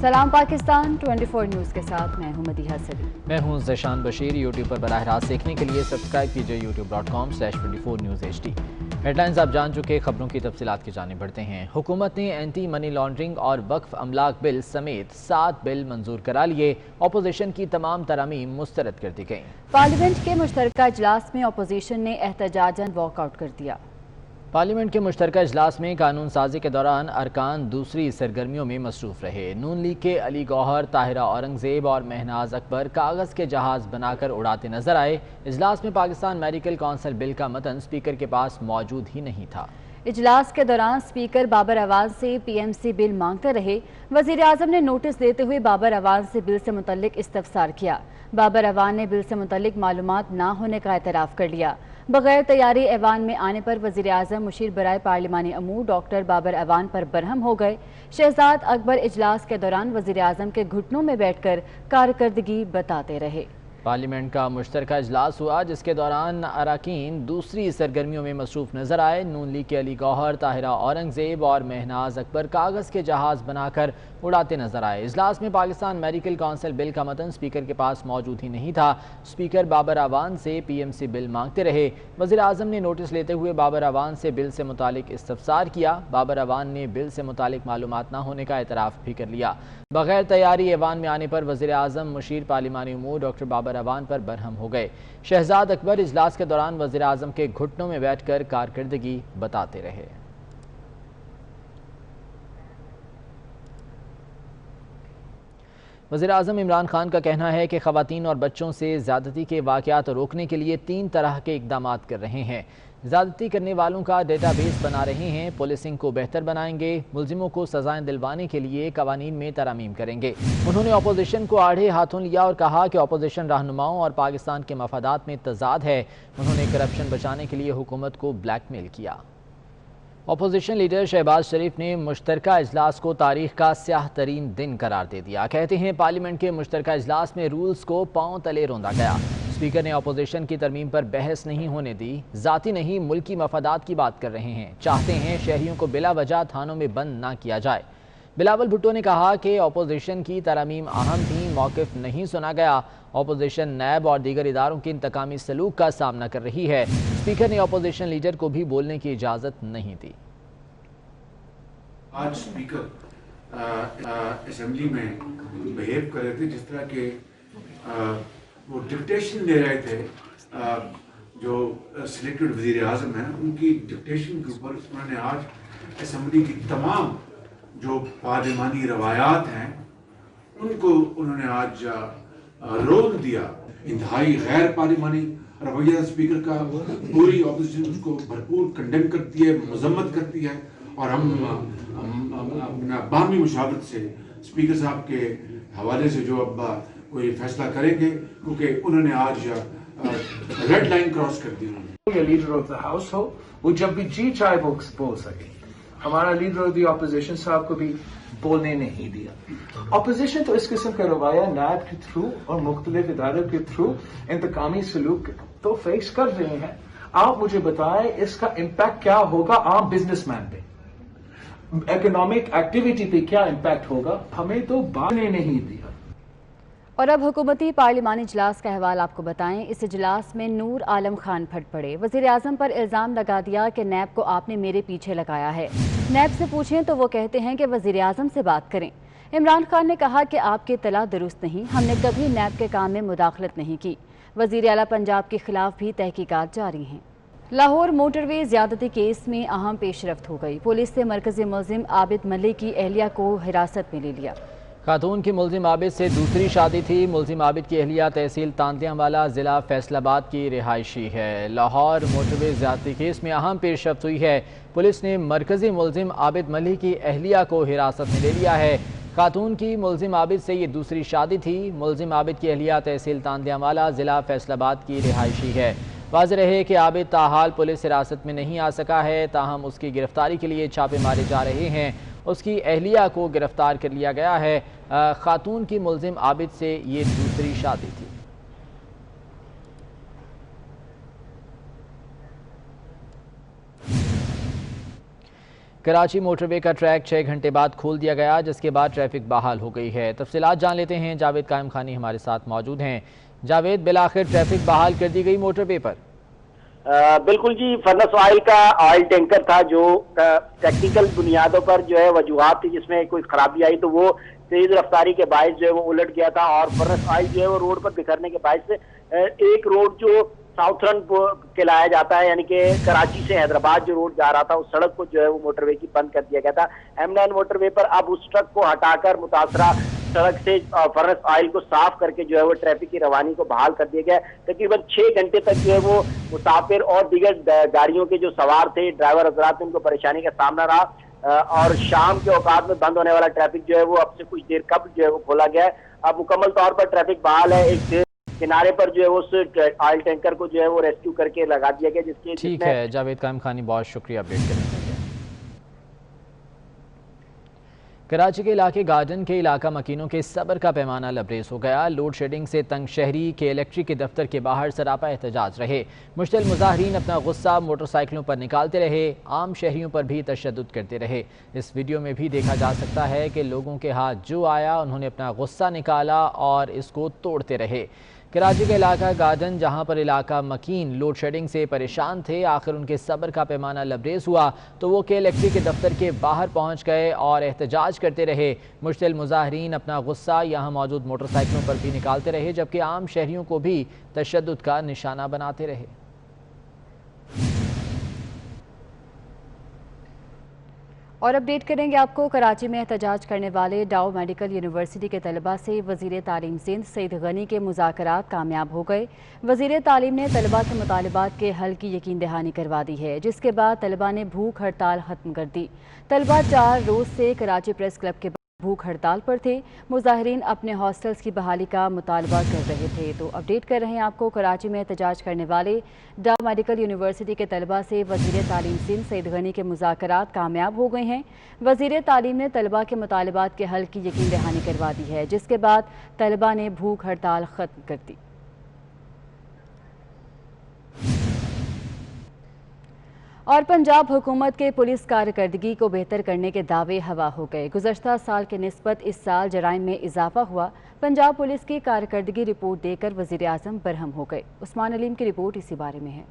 سلام پاکستان 24 نیوز کے ساتھ میں ہوں مدیحہ سلیم۔ میں ہوں ذیشان بشیر۔ یوٹیوب پر براہ راست دیکھنے کے لیے سبسکرائب کیجئے youtube.com/24news HD۔ ہیڈ لائنز آپ جان چکے، خبروں کی تفصیلات کی جانب بڑھتے ہیں۔ حکومت نے اینٹی منی لانڈرنگ اور وقف املاک بل سمیت 7 بل منظور کرا لیے۔ اپوزیشن کی تمام ترامیم مسترد کر دی گئیں۔ پارلیمنٹ کے مشترکہ اجلاس میں اپوزیشن نے احتجاجاً واک آؤٹ کر دیا۔ پارلیمنٹ کے مشترکہ اجلاس میں قانون سازی کے دوران ارکان دوسری سرگرمیوں میں مصروف رہے۔ نون لیگ کے علی گوہر، طاہرہ اورنگزیب اور مہناز اکبر کاغذ کے جہاز بنا کر اڑاتے نظر آئے۔ اجلاس میں پاکستان میڈیکل کونسل بل کا متن اسپیکر کے پاس موجود ہی نہیں تھا۔ اجلاس کے دوران اسپیکر بابر اعوان سے PMC بل مانگتے رہے۔ وزیر اعظم نے نوٹس دیتے ہوئے بابر اعوان سے بل سے متعلق استفسار کیا۔ بابر اعوان نے بل سے متعلق معلومات نہ ہونے کا اعتراف کر لیا۔ بغیر تیاری ایوان میں آنے پر وزیر اعظم مشیر برائے پارلیمانی امور ڈاکٹر بابر اعوان پر برہم ہو گئے۔ شہزاد اکبر اجلاس کے دوران وزیر اعظم کے گھٹنوں میں بیٹھ کر کارکردگی بتاتے رہے۔ پارلیمنٹ کا مشترکہ اجلاس ہوا جس کے دوران اراکین دوسری سرگرمیوں میں مصروف نظر آئے۔ نون لیگ کے علی گوہر، طاہرہ اورنگزیب اور مہناز اکبر کاغذ کے جہاز بنا کر اڑاتے نظر آئے۔ اجلاس میں پاکستان میڈیکل کونسل بل کا متن اسپیکر کے پاس موجود ہی نہیں تھا۔ اسپیکر بابر اعوان سے PMC بل مانگتے رہے۔ وزیر اعظم نے نوٹس لیتے ہوئے بابر اعوان سے بل سے متعلق استفسار کیا۔ بابر اعوان نے بل سے متعلق معلومات نہ ہونے کا اعتراف بھی کر لیا۔ بغیر تیاری ایوان میں آنے پر وزیر اعظم مشیر پارلیمانی امور ڈاکٹر بابر اعوان پر برہم ہو گئے۔ شہزاد اکبر اجلاس کے دوران وزیر اعظم کے گھٹنوں میں بیٹھ کر کارکردگی بتاتے رہے۔ وزیر اعظم عمران خان کا کہنا ہے کہ خواتین اور بچوں سے زیادتی کے واقعات روکنے کے لیے 3 طرح کے اقدامات کر رہے ہیں۔ زیادتی کرنے والوں کا ڈیٹا بیس بنا رہے ہیں، پولیسنگ کو بہتر بنائیں گے، ملزموں کو سزائیں دلوانے کے لیے قوانین میں ترامیم کریں گے۔ انہوں نے اپوزیشن کو آڑے ہاتھوں لیا اور کہا کہ اپوزیشن رہنماؤں اور پاکستان کے مفادات میں تضاد ہے۔ انہوں نے کرپشن بچانے کے لیے حکومت کو بلیک میل کیا۔ اپوزیشن لیڈر شہباز شریف نے مشترکہ اجلاس کو تاریخ کا سیاہ ترین دن قرار دے دیا۔ کہتے ہیں پارلیمنٹ کے مشترکہ اجلاس میں رولز کو پاؤں تلے روندا گیا۔ اسپیکر نے اپوزیشن کی ترمیم پر بحث نہیں ہونے دی۔ ذاتی نہیں، ملکی مفادات کی بات کر رہے ہیں۔ چاہتے ہیں شہریوں کو بلا وجہ تھانوں میں بند نہ کیا جائے۔ بلاول بھٹو نے کہا کہ اپوزیشن کی ترامیم اہم تھیں، موقف نہیں سنا گیا۔ اپوزیشن نیب اور دیگر اداروں کے انتقامی سلوک کا سامنا کر رہی ہے۔ اسپیکر نے اپوزیشن لیڈر کو بھی بولنے کی اجازت نہیں دی۔ آج اسپیکر اسمبلی میں بہیو کر رہے تھے جس طرح کہ وہ ڈکٹیشن دے رہے تھے۔ جو سلیکٹڈ وزیر اعظم ہیں ان کی ڈکٹیشن کے اوپر انہوں نے آج اسمبلی کی تمام جو پارلیمانی روایات ہیں ان کو انہوں نے آج روک دیا۔ انتہائی غیر پارلیمانی رویہ اسپیکر کا، پوری اپوزیشن اس کو بھرپور کنڈیم کرتی ہے، مذمت کرتی ہے، اور ہم باہمی مشاورت سے اسپیکر صاحب کے حوالے سے جو اب کوئی فیصلہ کریں گے، کیونکہ انہوں نے آج ریڈ لائن کراس کر دی۔ یہ لیڈر آف دا ہاؤس ہو، وہ جب بھی جی چاہے وہ بول سکے۔ ہمارا لیڈر آف دی اپوزیشن صاحب کو بھی بولنے نہیں دیا۔ اپوزیشن تو اس قسم کا روایہ نیب کے تھرو اور مختلف اداروں کے تھرو انتقامی سلوک تو فیس کر رہے ہیں۔ آپ مجھے بتائیں اس کا امپیکٹ کیا ہوگا عام بزنس مین پہ، اکنامک ایکٹیویٹی پہ کیا امپیکٹ ہوگا؟ ہمیں تو بات نہیں دیا۔ اور اب حکومتی پارلیمانی اجلاس کا احوال آپ کو بتائیں۔ اس اجلاس میں نور عالم خان پھٹ پڑے۔ وزیر اعظم پر الزام لگا دیا کہ نیب کو آپ نے میرے پیچھے لگایا ہے۔ نیب سے پوچھیں تو وہ کہتے ہیں کہ وزیر اعظم سے بات کریں۔ عمران خان نے کہا کہ آپ کی اطلاع درست نہیں، ہم نے کبھی نیب کے کام میں مداخلت نہیں کی۔ وزیر اعلیٰ پنجاب کے خلاف بھی تحقیقات جاری ہیں۔ لاہور موٹر وے زیادتی کیس میں اہم پیش رفت ہو گئی۔ پولیس نے مرکزی ملزم عابد ملک کی اہلیہ کو حراست میں لے لیا۔ خاتون کی ملزم عابد سے دوسری شادی تھی۔ ملزم عابد کی اہلیہ تحصیل تاندیاں والا ضلع فیصل آباد کی رہائشی ہے۔ لاہور موٹر وے زیادتی کیس میں اہم پیش رفت ہوئی ہے۔ پولیس نے مرکزی ملزم عابد ملک کی اہلیہ کو حراست میں لے لیا ہے۔ خاتون کی ملزم عابد سے یہ دوسری شادی تھی۔ ملزم عابد کی اہلیہ تحصیل تاندیاں والا ضلع فیصل آباد کی رہائشی ہے۔ واضح رہے کہ عابد تاحال پولیس حراست میں نہیں آ سکا ہے، تاہم اس کی گرفتاری کے لیے چھاپے مارے جا رہے ہیں۔ اس کی اہلیہ کو گرفتار کر لیا گیا ہے۔ خاتون کی ملزم عابد سے یہ دوسری شادی تھی۔ کراچی موٹر وے کا ٹریک 6 گھنٹے بعد کھول دیا گیا، جس کے بعد ٹریفک بحال ہو گئی ہے۔ تفصیلات جان لیتے ہیں، جاوید قائم خانی ہمارے ساتھ موجود ہیں۔ جاوید، بالآخر ٹریفک بحال کر دی گئی موٹر وے پر؟ بالکل جی، فرنس آئل کا آئل ٹینکر تھا جو ٹیکنیکل بنیادوں پر جو ہے وجوہات تھی، جس میں کوئی خرابی آئی تو وہ تیز رفتاری کے باعث جو ہے وہ الٹ گیا تھا، اور فرنس آئل جو ہے وہ روڈ پر بکھرنے کے باعث سے ایک روڈ جو ساؤتھرن کہلایا جاتا ہے، یعنی کہ کراچی سے حیدرآباد جو روڈ جا رہا تھا، اس سڑک کو جو ہے وہ موٹر وے کی بند کر دیا گیا تھا۔ M9 موٹر وے پر اب اس ٹرک کو ہٹا کر متاثرہ سڑک سے فرنس آئل کو صاف کر کے جو ہے وہ ٹریفک کی روانی کو بحال کر دیا گیا ہے۔ تقریباً 6 گھنٹے تک جو ہے وہ مسافر اور دیگر گاڑیوں کے جو سوار تھے، ڈرائیور حضرات، ان کو پریشانی کا سامنا رہا، اور شام کے اوقات میں بند ہونے والا ٹریفک جو ہے وہ اب سے کچھ دیر قبل جو ہے وہ کھولا گیا ہے۔ اب مکمل طور پر ٹریفک بحال ہے۔ ایک کنارے پر جو ہے اس آئل ٹینکر کو جو ہے وہ ریسکیو کر کے لگا دیا گیا، جس کے ٹھیک ہے جاوید قائم خانی، بہت شکریہ اپڈیٹ کرنے کے لیے۔ کراچی کے علاقے گارڈن کے علاقہ مکینوں کے صبر کا پیمانہ لبریز ہو گیا۔ لوڈ شیڈنگ سے تنگ شہری کے الیکٹرک کے دفتر کے باہر سراپا احتجاج رہے۔ مشتعل مظاہرین اپنا غصہ موٹر سائیکلوں پر نکالتے رہے، عام شہریوں پر بھی تشدد کرتے رہے۔ اس ویڈیو میں بھی دیکھا جا سکتا ہے کہ لوگوں کے ہاتھ جو آیا انہوں نے اپنا غصہ نکالا اور اس کو توڑتے رہے۔ کراچی کا علاقہ گارڈن، جہاں پر علاقہ مکین لوڈ شیڈنگ سے پریشان تھے، آخر ان کے صبر کا پیمانہ لبریز ہوا تو وہ کے الیکٹرک کے دفتر کے باہر پہنچ گئے اور احتجاج کرتے رہے۔ مشتعل مظاہرین اپنا غصہ یہاں موجود موٹر سائیکلوں پر بھی نکالتے رہے، جبکہ عام شہریوں کو بھی تشدد کا نشانہ بناتے رہے۔ اور اپڈیٹ کریں گے آپ کو، کراچی میں احتجاج کرنے والے ڈاؤ میڈیکل یونیورسٹی کے طلباء سے وزیر تعلیم سندھ سعید غنی کے مذاکرات کامیاب ہو گئے۔ وزیر تعلیم نے طلباء کے مطالبات کے حل کی یقین دہانی کروا دی ہے، جس کے بعد طلباء نے بھوک ہڑتال ختم کر دی۔ طلباء 4 روز سے کراچی پریس کلب کے بھوک ہڑتال پر تھے۔ مظاہرین اپنے ہاسٹلز کی بحالی کا مطالبہ کر رہے تھے۔ تو اپڈیٹ کر رہے ہیں آپ کو، کراچی میں احتجاج کرنے والے ڈاؤ میڈیکل یونیورسٹی کے طلباء سے وزیر تعلیم سندھ سعید غنی کے مذاکرات کامیاب ہو گئے ہیں۔ وزیر تعلیم نے طلباء کے مطالبات کے حل کی یقین دہانی کروا دی ہے، جس کے بعد طلباء نے بھوک ہڑتال ختم کر دی۔ اور پنجاب حکومت کے پولیس کارکردگی کو بہتر کرنے کے دعوے ہوا ہو گئے۔ گزشتہ سال کے نسبت اس سال جرائم میں اضافہ ہوا۔ پنجاب پولیس کی کارکردگی رپورٹ دے کر وزیر اعظم برہم ہو گئے۔ عثمان علیم کی رپورٹ اسی بارے میں ہے۔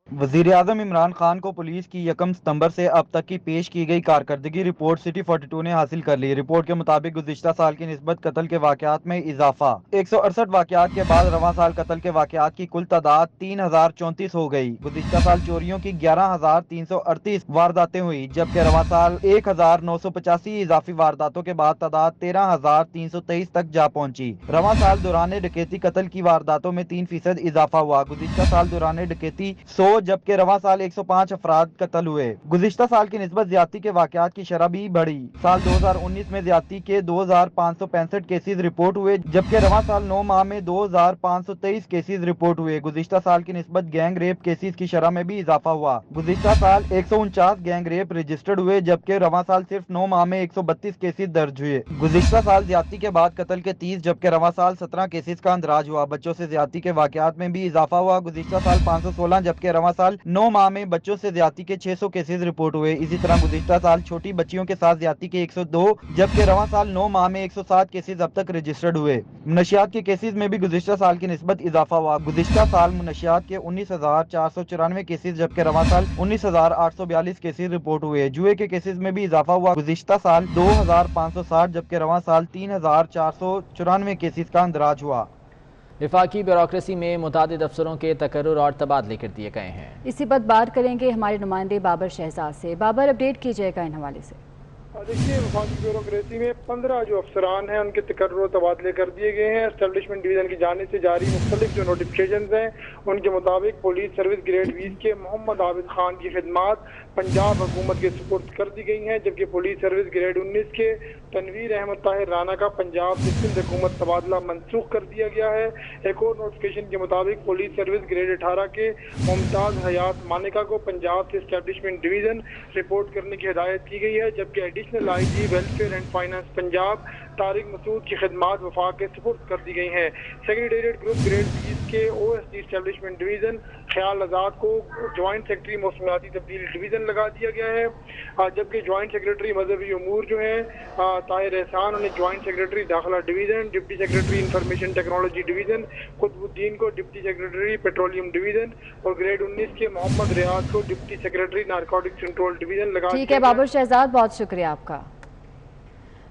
وزیر اعظم عمران خان کو پولیس کی 1 ستمبر سے اب تک کی پیش کی گئی کارکردگی رپورٹ سٹی 42 نے حاصل کر لی۔ رپورٹ کے مطابق گزشتہ سال کی نسبت قتل کے واقعات میں اضافہ، 168 واقعات کے بعد رواں سال قتل کے واقعات کی کل تعداد 3034 ہو گئی۔ گزشتہ سال چوریوں کی 11338 وارداتیں ہوئی، جبکہ رواں سال 1985 اضافی وارداتوں کے بعد تعداد 13323 تک جا پہنچی۔ رواں سال دوران ڈکیتی قتل کی وارداتوں میں 3% اضافہ ہوا۔ گزشتہ سال دوران ڈکیتی 100 جبکہ رواں سال 105 افراد قتل ہوئے۔ گزشتہ سال کی نسبت زیادتی کے واقعات کی شرح بھی بڑھی۔ سال 2019 میں زیادتی کے 2565 کیسز رپورٹ ہوئے، جبکہ رواں سال 9 ماہ میں 2523 کیسز رپورٹ ہوئے۔ گزشتہ سال کی نسبت گینگ ریپ کیسز کی شرح میں بھی اضافہ ہوا۔ گزشتہ سال 149 گینگ ریپ رجسٹرڈ ہوئے، جبکہ رواں سال صرف 9 ماہ میں 132 کیسز درج ہوئے۔ گزشتہ سال زیادتی کے بعد قتل کے 30 جبکہ رواں سال 17 کیسز کا اندراج ہوا۔ بچوں سے زیادتی کے واقعات میں بھی اضافہ ہوا۔ گزشتہ سال 516 جبکہ رواں سال 9 ماہ میں بچوں سے زیادتی کے 600 کیسز رپورٹ ہوئے۔ اسی طرح گزشتہ سال چھوٹی بچیوں کے ساتھ زیادتی کے 102 جبکہ رواں سال 9 ماہ میں 107 کیسز اب تک رجسٹرڈ ہوئے۔ منشیات کے کیسز میں بھی گزشتہ سال کی نسبت اضافہ ہوا۔ گزشتہ سال منشیات کے 19494 کیسز جبکہ رواں سال 19842 کیسز رپورٹ ہوئے۔ جوئے کے کیسز میں بھی اضافہ ہوا۔ گزشتہ سال 2560 جبکہ رواں سال 3494 کیسز کا اندراج ہوا۔ وفاقی بیوروکریسی میں متعدد افسروں کے تقرر اور تبادلے کر دیے گئے ہیں۔ اسی پر بات کریں گے ہمارے نمائندے بابر شہزاد سے۔ بابر، اپڈیٹ کیجئے گا ان حوالے سے۔ دیکھیے، وفاقی بیوروکریسی میں 15 جو افسران ہیں ان کے تقرر و تبادلے کر دیے گئے ہیں۔ اسٹیبلشمنٹ ڈویژن کی جانب سے جاری مختلف جو نوٹیفکیشنز ہیں ان کے مطابق پولیس سروس گریڈ 20 کے محمد عابد خان کی خدمات پنجاب حکومت کے سپرد کر دی گئی ہیں، جبکہ پولیس سروس گریڈ 19 کے تنویر احمد طاہر رانا کا پنجاب سے سندھ حکومت تبادلہ منسوخ کر دیا گیا ہے۔ ایک اور نوٹیفکیشن کے مطابق پولیس سروس گریڈ 18 کے ممتاز حیات مانکا کو پنجاب سے اسٹیبلشمنٹ ڈویژن رپورٹ کرنے کی ہدایت کی گئی ہے، جبکہ additional I G welfare and finance Punjab Tariq Masood کی خدمات وفاق کے سپرد کر دی گئی ہیں۔ سیکریٹریٹ گروپ گریڈ 20 کے O S D establishment division خیال آزاد کو جوائنٹ سیکرٹری موسمیاتی تبدیلی ڈویژن لگا دیا گیا ہے، جبکہ جوائنٹ سیکرٹری مذہبی امور جو ہیں طاہر احسان انہیں جوائنٹ سیکرٹری داخلہ division, deputy secretary information technology division Qutb uddin کو ڈپٹی سیکرٹری پیٹرولیم ڈویژن اور گریڈ 19 کے محمد ریاض کو deputy secretary narcotics control division لگا دیا گیا ہے۔ ٹھیک ہے بابر شہزاد، بہت شکریہ آپ کا۔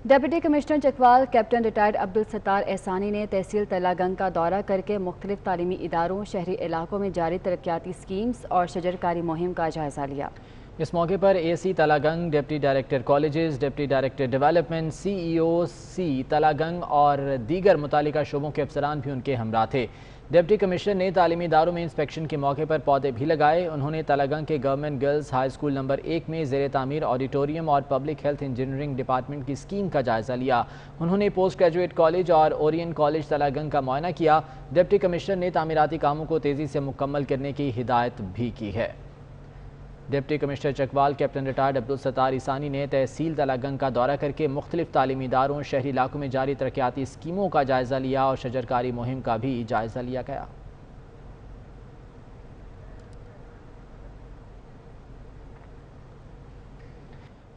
Deputy commissioner Chakwal captain retired Abdul Sattar Ehsani نے تحصیل تلہ گنگ کا دورہ کر کے مختلف تعلیمی اداروں، شہری علاقوں میں جاری ترقیاتی اسکیمز اور شجرکاری مہم کا جائزہ لیا۔ اس موقع پر اے سی تلہ گنگ، deputy director colleges, deputy director development, C E O C تلہ گنگ اور دیگر متعلقہ شعبوں کے افسران بھی ان کے ہمراہ تھے۔ ڈپٹی کمشنر نے تعلیمی اداروں میں انسپیکشن کے موقع پر پودے بھی لگائے۔ انہوں نے تلہ گنگ کے government girls high school number 1 میں زیر تعمیر آڈیٹوریم اور پبلک ہیلتھ انجینئرنگ ڈپارٹمنٹ کی اسکیم کا جائزہ لیا۔ انہوں نے پوسٹ گریجویٹ کالج اور اورین کالج تلہ گنگ کا معائنہ کیا۔ ڈپٹی کمشنر نے تعمیراتی کاموں کو تیزی سے مکمل کرنے کی ہدایت بھی کی ہے۔ Deputy commissioner Chakwal captain retired Abdul Sattar Ehsani نے تحصیل تلہ گنگ کا دورہ کر کے مختلف تعلیمی اداروں، شہری علاقوں میں جاری ترقیاتی اسکیموں کا جائزہ لیا اور شجرکاری مہم کا بھی جائزہ لیا گیا۔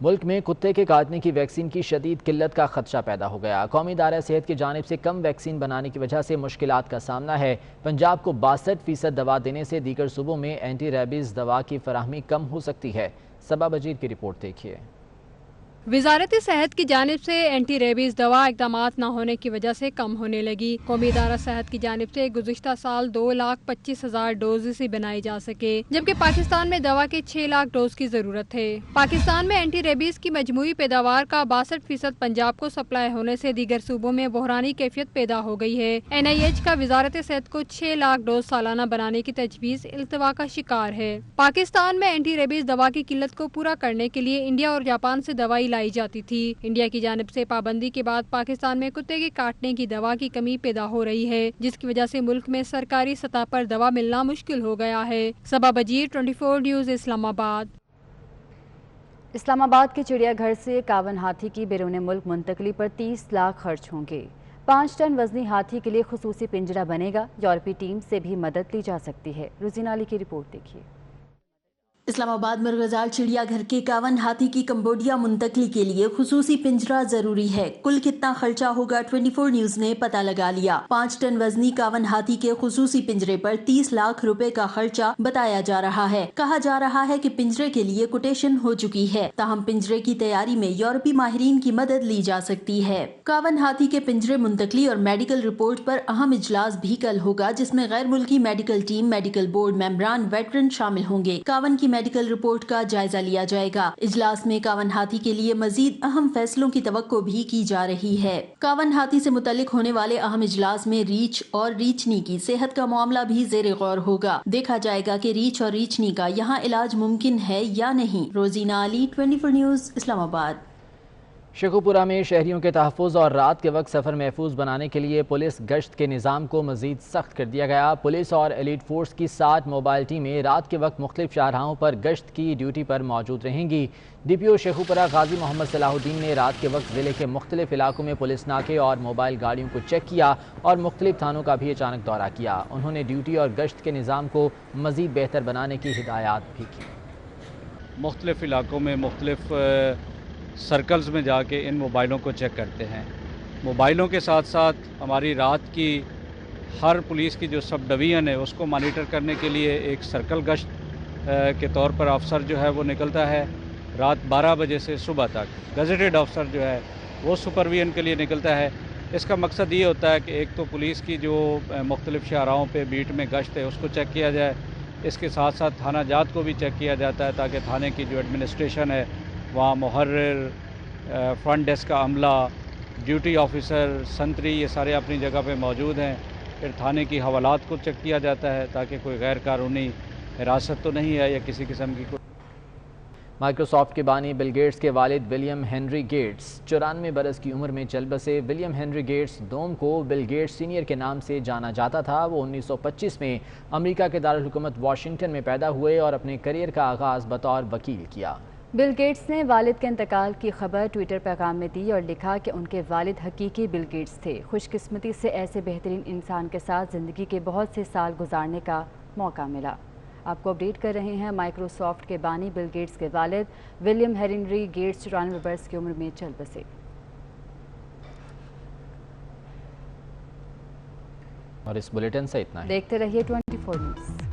ملک میں کتے کے کاٹنے کی ویکسین کی شدید قلت کا خدشہ پیدا ہو گیا۔ قومی ادارہ صحت کی جانب سے کم ویکسین بنانے کی وجہ سے مشکلات کا سامنا ہے۔ پنجاب کو 62% دوا دینے سے دیگر صوبوں میں اینٹی ریبیز دوا کی فراہمی کم ہو سکتی ہے۔ صبا بجیر کی رپورٹ دیکھیے۔ وزارت صحت کی جانب سے اینٹی ریبیز دوا اقدامات نہ ہونے کی وجہ سے کم ہونے لگی۔ قومی ادارہ صحت کی جانب سے گزشتہ سال 2,25,000 ڈوز سے بنائی جا سکے، جبکہ پاکستان میں دوا کے 6 لاکھ ڈوز کی ضرورت ہے۔ پاکستان میں اینٹی ریبیز کی مجموعی پیداوار کا 62% پنجاب کو سپلائی ہونے سے دیگر صوبوں میں بحرانی کیفیت پیدا ہو گئی ہے۔ NIH کا وزارت صحت کو 6 لاکھ ڈوز سالانہ بنانے کی تجویز التوا کا شکار ہے۔ پاکستان میں اینٹی ریبیز دوا کی قلت کو پورا کرنے کے لیے انڈیا اور جاپان سے دوائی لائی جاتی تھی۔ انڈیا کی جانب سے پابندی کے بعد پاکستان میں کتے کے کاٹنے کی دوا کی کمی پیدا ہو رہی ہے، جس کی وجہ سے ملک میں سرکاری سطح پر دوا ملنا مشکل ہو گیا ہے۔ صبا بجیر 24 نیوز اسلام آباد۔ اسلام آباد کے چڑیا گھر سے 51 ہاتھی کی بیرون ملک منتقلی پر 30 لاکھ خرچ ہوں گے۔ 5 ٹن وزنی ہاتھی کے لیے خصوصی پنجرہ بنے گا۔ یورپی ٹیم سے بھی مدد لی جا سکتی ہے۔ روزینہ علی کی رپورٹ دیکھیے۔ اسلام آباد مرغزال چڑیا گھر کے 51 ہاتھی کی کمبوڈیا منتقلی کے لیے خصوصی پنجرہ ضروری ہے۔ کل کتنا خرچہ ہوگا 24 نیوز نے پتہ لگا لیا۔ 5 ٹن وزنی 51 ہاتھی کے خصوصی پنجرے پر 30 لاکھ روپے کا خرچہ بتایا جا رہا ہے۔ کہا جا رہا ہے کہ پنجرے کے لیے کوٹیشن ہو چکی ہے، تاہم پنجرے کی تیاری میں یورپی ماہرین کی مدد لی جا سکتی ہے۔ 51 ہاتھی کے پنجرے منتقلی اور میڈیکل رپورٹ پر اہم اجلاس بھی کل ہوگا، جس میں غیر ملکی میڈیکل ٹیم، میڈیکل بورڈ ممبران، ویٹرن شامل ہوں گے۔ 51 کی میڈیکل رپورٹ کا جائزہ لیا جائے گا۔ اجلاس میں 51 ہاتھی کے لیے مزید اہم فیصلوں کی توقع بھی کی جا رہی ہے۔ 51 ہاتھی سے متعلق ہونے والے اہم اجلاس میں ریچھ اور ریچھنی کی صحت کا معاملہ بھی زیر غور ہوگا۔ دیکھا جائے گا کہ ریچھ اور ریچھنی کا یہاں علاج ممکن ہے یا نہیں۔ روزینہ علی 24 نیوز اسلام آباد۔ شیخوپورہ میں شہریوں کے تحفظ اور رات کے وقت سفر محفوظ بنانے کے لیے پولیس گشت کے نظام کو مزید سخت کر دیا گیا۔ پولیس اور ایلیٹ فورس کی 60 موبائل ٹیمیں رات کے وقت مختلف شاہراہوں پر گشت کی ڈیوٹی پر موجود رہیں گی۔ DPO شیخوپورہ غازی محمد صلاح الدین نے رات کے وقت ضلع کے مختلف علاقوں میں پولیس ناکے اور موبائل گاڑیوں کو چیک کیا اور مختلف تھانوں کا بھی اچانک دورہ کیا۔ انہوں نے ڈیوٹی اور گشت کے نظام کو مزید بہتر بنانے کی ہدایات بھی کی۔ مختلف علاقوں میں مختلف سرکلز میں جا کے ان موبائلوں کو چیک کرتے ہیں۔ موبائلوں کے ساتھ ساتھ ہماری رات کی ہر پولیس کی جو سب ڈویژن ہے اس کو مانیٹر کرنے کے لیے ایک سرکل گشت کے طور پر افسر جو ہے وہ نکلتا ہے رات 12 بجے سے صبح تک۔ گزٹڈ افسر جو ہے وہ سپرویژن کے لیے نکلتا ہے۔ اس کا مقصد یہ ہوتا ہے کہ ایک تو پولیس کی جو مختلف شاہراہوں پہ بیٹ میں گشت ہے اس کو چیک کیا جائے، اس کے ساتھ ساتھ تھانہ جات کو بھی چیک کیا جاتا ہے تاکہ تھانے کی جو ایڈمنسٹریشن ہے وہاں محرر، فرنٹ ڈیسک کا عملہ، ڈیوٹی آفیسر، سنتری، یہ سارے اپنی جگہ پہ موجود ہیں۔ پھر تھانے کی حوالات کو چیک کیا جاتا ہے تاکہ کوئی غیر قانونی حراست تو نہیں ہے یا کسی قسم کی کوئی۔ مائیکروسافٹ کے بانی بل گیٹس کے والد ولیم ہنری گیٹس 94 برس کی عمر میں چل بسے۔ ولیم ہنری گیٹس دوم کو بل گیٹس سینئر کے نام سے جانا جاتا تھا۔ وہ 1925 میں امریکہ کے دارالحکومت واشنگٹن میں پیدا ہوئے اور اپنے کیریئر کا آغاز بطور وکیل کیا۔ بل گیٹس نے والد کے انتقال کی خبر ٹویٹر پیغام میں دی اور لکھا کہ ان کے والد حقیقی بل گیٹس تھے۔ خوش قسمتی سے ایسے بہترین انسان کے ساتھ زندگی کے بہت سے سال گزارنے کا موقع ملا۔ آپ کو اپڈیٹ کر رہے ہیں مائکروسافٹ کے بانی بل گیٹس کے والد ولیم ہینری گیٹس 94 برس کی عمر میں چل بسے۔ اور اس بلیٹن سے اتنا ہی۔ دیکھتے رہیے 24 نیوز۔